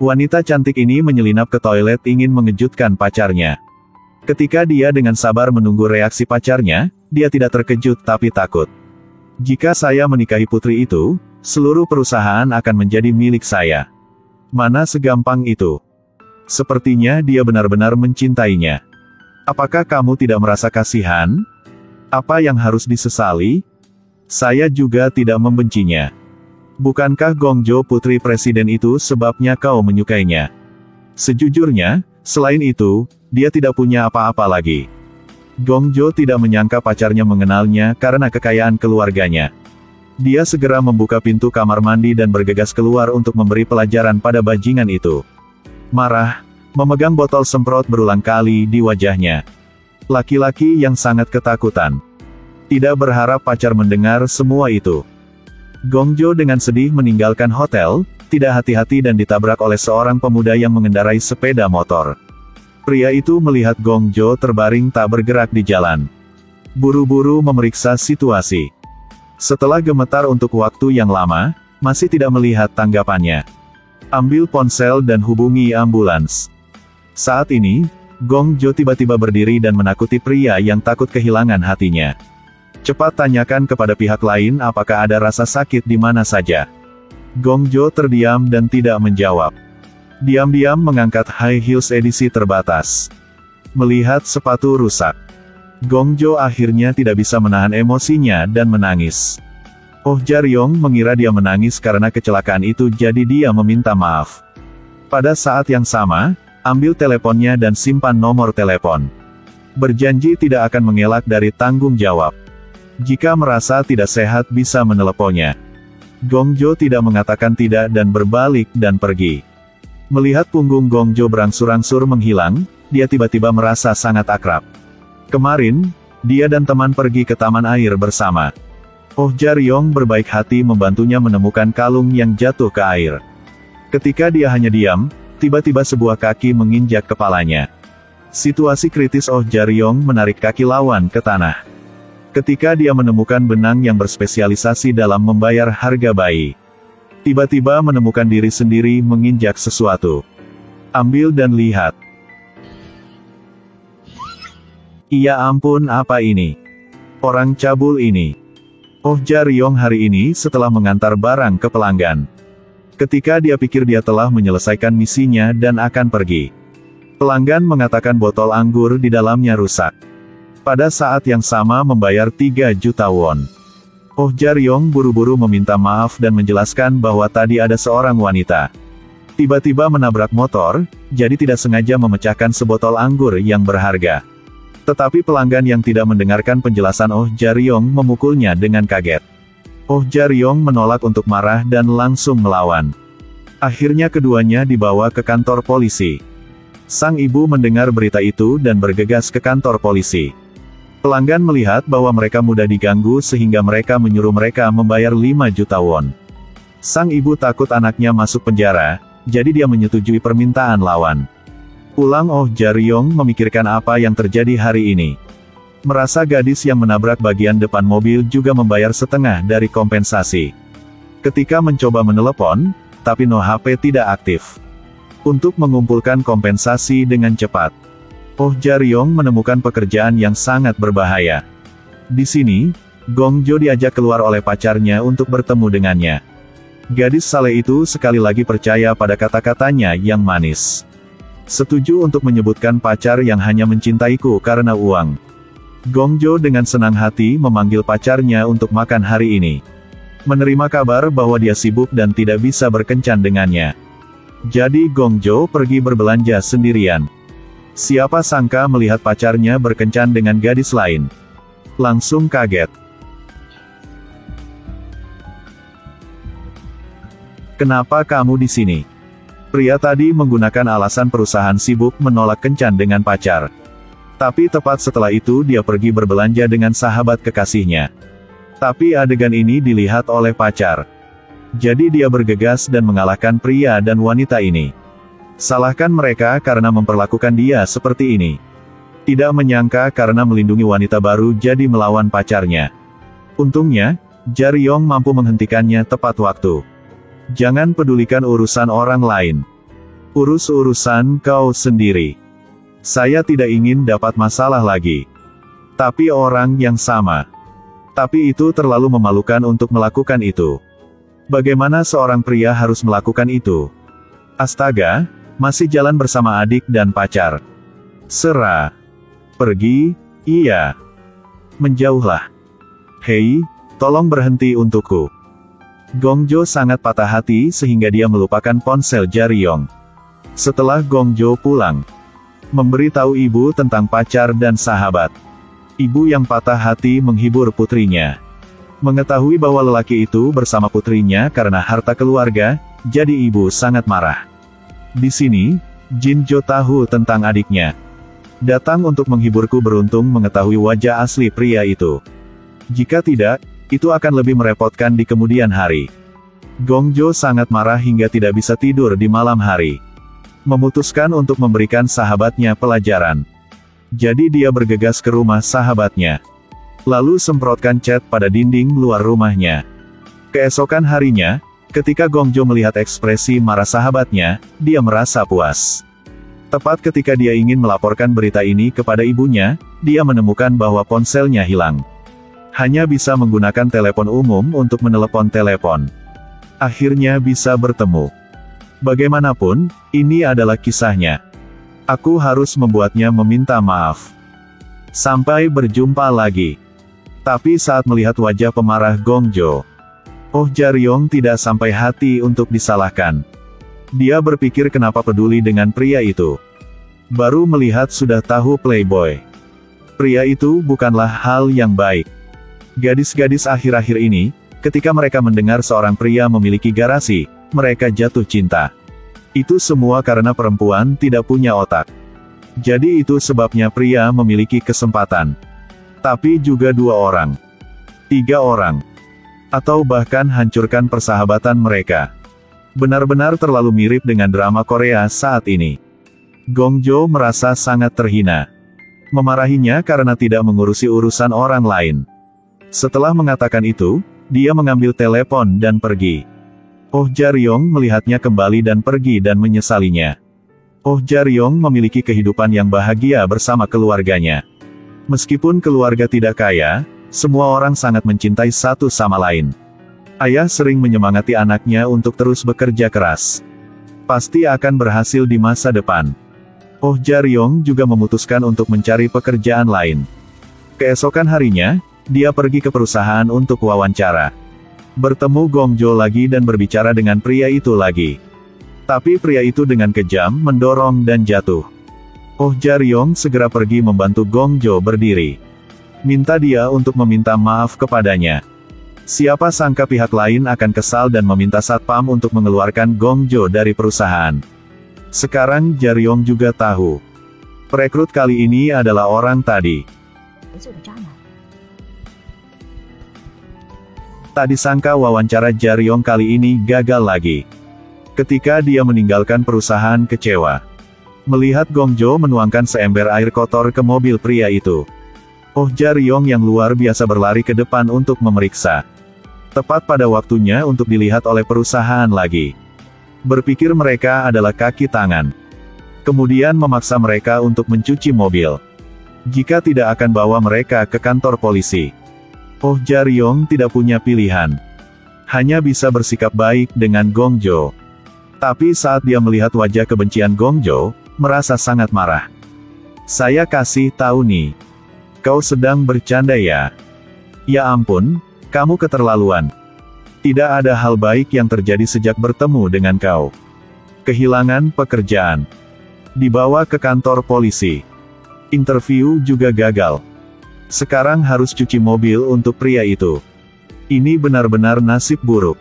Wanita cantik ini menyelinap ke toilet ingin mengejutkan pacarnya. Ketika dia dengan sabar menunggu reaksi pacarnya, dia tidak terkejut tapi takut. Jika saya menikahi putri itu, seluruh perusahaan akan menjadi milik saya. Mana segampang itu? Sepertinya dia benar-benar mencintainya. Apakah kamu tidak merasa kasihan? Apa yang harus disesali? Saya juga tidak membencinya. Bukankah Gongjo putri presiden itu sebabnya kau menyukainya? Sejujurnya, selain itu, dia tidak punya apa-apa lagi. Gongjo tidak menyangka pacarnya mengenalnya karena kekayaan keluarganya. Dia segera membuka pintu kamar mandi dan bergegas keluar untuk memberi pelajaran pada bajingan itu. Marah, memegang botol semprot berulang kali di wajahnya. Laki-laki yang sangat ketakutan. Tidak berharap pacar mendengar semua itu. Gongjo dengan sedih meninggalkan hotel, tidak hati-hati dan ditabrak oleh seorang pemuda yang mengendarai sepeda motor. Pria itu melihat Gongjo terbaring tak bergerak di jalan. Buru-buru memeriksa situasi. Setelah gemetar untuk waktu yang lama, masih tidak melihat tanggapannya. Ambil ponsel dan hubungi ambulans. Saat ini, Gongjo tiba-tiba berdiri dan menakuti pria yang takut kehilangan hatinya. Cepat tanyakan kepada pihak lain apakah ada rasa sakit di mana saja. Gongjo terdiam dan tidak menjawab. Diam-diam mengangkat high heels edisi terbatas. Melihat sepatu rusak, Gongjo akhirnya tidak bisa menahan emosinya dan menangis. Oh Jaryong mengira dia menangis karena kecelakaan itu jadi dia meminta maaf. Pada saat yang sama, ambil teleponnya dan simpan nomor telepon. Berjanji tidak akan mengelak dari tanggung jawab. Jika merasa tidak sehat bisa meneleponnya. Gongjo tidak mengatakan tidak dan berbalik dan pergi. Melihat punggung Gongjo berangsur-angsur menghilang, dia tiba-tiba merasa sangat akrab. Kemarin, dia dan teman pergi ke taman air bersama. Oh Jaryong berbaik hati membantunya menemukan kalung yang jatuh ke air. Ketika dia hanya diam, tiba-tiba sebuah kaki menginjak kepalanya. Situasi kritis Oh Jaryong menarik kaki lawan ke tanah. Ketika dia menemukan benang yang berspesialisasi dalam membayar harga bayi. Tiba-tiba menemukan diri sendiri menginjak sesuatu. Ambil dan lihat. Ya ampun apa ini? Orang cabul ini. Oh Jaryong hari ini setelah mengantar barang ke pelanggan. Ketika dia pikir dia telah menyelesaikan misinya dan akan pergi. Pelanggan mengatakan botol anggur di dalamnya rusak. Pada saat yang sama membayar 3 juta won. Oh Jaryong buru-buru meminta maaf dan menjelaskan bahwa tadi ada seorang wanita. Tiba-tiba menabrak motor, jadi tidak sengaja memecahkan sebotol anggur yang berharga. Tetapi pelanggan yang tidak mendengarkan penjelasan Oh Jaryong memukulnya dengan kaget. Oh Jaryong menolak untuk marah dan langsung melawan. Akhirnya keduanya dibawa ke kantor polisi. Sang ibu mendengar berita itu dan bergegas ke kantor polisi. Pelanggan melihat bahwa mereka mudah diganggu sehingga mereka menyuruh mereka membayar 5 juta won. Sang ibu takut anaknya masuk penjara, jadi dia menyetujui permintaan lawan. Ulang Oh Jaryong memikirkan apa yang terjadi hari ini. Merasa gadis yang menabrak bagian depan mobil juga membayar setengah dari kompensasi. Ketika mencoba menelepon, tapi no HP tidak aktif. Untuk mengumpulkan kompensasi dengan cepat. Oh Jaryong menemukan pekerjaan yang sangat berbahaya. Di sini, Gongjo diajak keluar oleh pacarnya untuk bertemu dengannya. Gadis saleh itu sekali lagi percaya pada kata-katanya yang manis. Setuju untuk menyebutkan pacar yang hanya mencintaiku karena uang. Gongjo dengan senang hati memanggil pacarnya untuk makan hari ini. Menerima kabar bahwa dia sibuk dan tidak bisa berkencan dengannya. Jadi Gongjo pergi berbelanja sendirian. Siapa sangka melihat pacarnya berkencan dengan gadis lain. Langsung kaget. Kenapa kamu di sini? Pria tadi menggunakan alasan perusahaan sibuk menolak kencan dengan pacar. Tapi tepat setelah itu dia pergi berbelanja dengan sahabat kekasihnya. Tapi adegan ini dilihat oleh pacar. Jadi dia bergegas dan mengalahkan pria dan wanita ini. Salahkan mereka karena memperlakukan dia seperti ini. Tidak menyangka karena melindungi wanita baru jadi melawan pacarnya. Untungnya, Jaryong mampu menghentikannya tepat waktu. Jangan pedulikan urusan orang lain. Urus-urusan kau sendiri. Saya tidak ingin dapat masalah lagi. Tapi orang yang sama. Tapi itu terlalu memalukan untuk melakukan itu. Bagaimana seorang pria harus melakukan itu? Astaga, masih jalan bersama adik dan pacar. Serah. Pergi, iya. Menjauhlah. Hei, tolong berhenti untukku. Gongjo sangat patah hati sehingga dia melupakan ponsel Jaryong. Setelah Gongjo pulang, memberitahu ibu tentang pacar dan sahabat. Ibu yang patah hati menghibur putrinya. Mengetahui bahwa lelaki itu bersama putrinya karena harta keluarga, jadi ibu sangat marah. Di sini, Jinjo tahu tentang adiknya. Datang untuk menghiburku beruntung mengetahui wajah asli pria itu. Jika tidak, itu akan lebih merepotkan di kemudian hari. Gongjo sangat marah hingga tidak bisa tidur di malam hari. Memutuskan untuk memberikan sahabatnya pelajaran. Jadi dia bergegas ke rumah sahabatnya. Lalu semprotkan cat pada dinding luar rumahnya. Keesokan harinya, ketika Gongjo melihat ekspresi marah sahabatnya, dia merasa puas. Tepat ketika dia ingin melaporkan berita ini kepada ibunya, dia menemukan bahwa ponselnya hilang. Hanya bisa menggunakan telepon umum untuk menelepon telepon. Akhirnya bisa bertemu. Bagaimanapun, ini adalah kisahnya. Aku harus membuatnya meminta maaf. Sampai berjumpa lagi. Tapi saat melihat wajah pemarah Gongjo, Oh Jaryong tidak sampai hati untuk disalahkan. Dia berpikir kenapa peduli dengan pria itu. Baru melihat sudah tahu playboy. Pria itu bukanlah hal yang baik. Gadis-gadis akhir-akhir ini, ketika mereka mendengar seorang pria memiliki garasi, mereka jatuh cinta. Itu semua karena perempuan tidak punya otak. Jadi itu sebabnya pria memiliki kesempatan. Tapi juga 2 orang. 3 orang. Atau bahkan hancurkan persahabatan mereka. Benar-benar terlalu mirip dengan drama Korea saat ini. Gongjo merasa sangat terhina. Memarahinya karena tidak mengurusi urusan orang lain. Setelah mengatakan itu, dia mengambil telepon dan pergi. Oh Jaryong melihatnya kembali dan pergi dan menyesalinya. Oh Jaryong memiliki kehidupan yang bahagia bersama keluarganya. Meskipun keluarga tidak kaya, semua orang sangat mencintai satu sama lain. Ayah sering menyemangati anaknya untuk terus bekerja keras. Pasti akan berhasil di masa depan. Oh Jaryong juga memutuskan untuk mencari pekerjaan lain. Keesokan harinya, dia pergi ke perusahaan untuk wawancara. Bertemu Gongjo lagi dan berbicara dengan pria itu lagi. Tapi pria itu dengan kejam mendorong dan jatuh. Oh Jaryong segera pergi membantu Gongjo berdiri. Minta dia untuk meminta maaf kepadanya. Siapa sangka pihak lain akan kesal dan meminta satpam untuk mengeluarkan Gongjo dari perusahaan. Sekarang Jaryong juga tahu. Perekrut kali ini adalah orang tadi. Tak disangka wawancara Jaryong kali ini gagal lagi. Ketika dia meninggalkan perusahaan kecewa. Melihat Gongjo menuangkan seember air kotor ke mobil pria itu. Oh Jaryong yang luar biasa berlari ke depan untuk memeriksa. Tepat pada waktunya untuk dilihat oleh perusahaan lagi. Berpikir mereka adalah kaki tangan. Kemudian memaksa mereka untuk mencuci mobil. Jika tidak akan bawa mereka ke kantor polisi. Oh Jaryong tidak punya pilihan. Hanya bisa bersikap baik dengan Gongjo. Tapi saat dia melihat wajah kebencian Gongjo, merasa sangat marah. Saya kasih tahu nih. Kau sedang bercanda ya? Ya ampun, kamu keterlaluan. Tidak ada hal baik yang terjadi sejak bertemu dengan kau. Kehilangan pekerjaan. Dibawa ke kantor polisi. Interview juga gagal. Sekarang harus cuci mobil untuk pria itu. Ini benar-benar nasib buruk.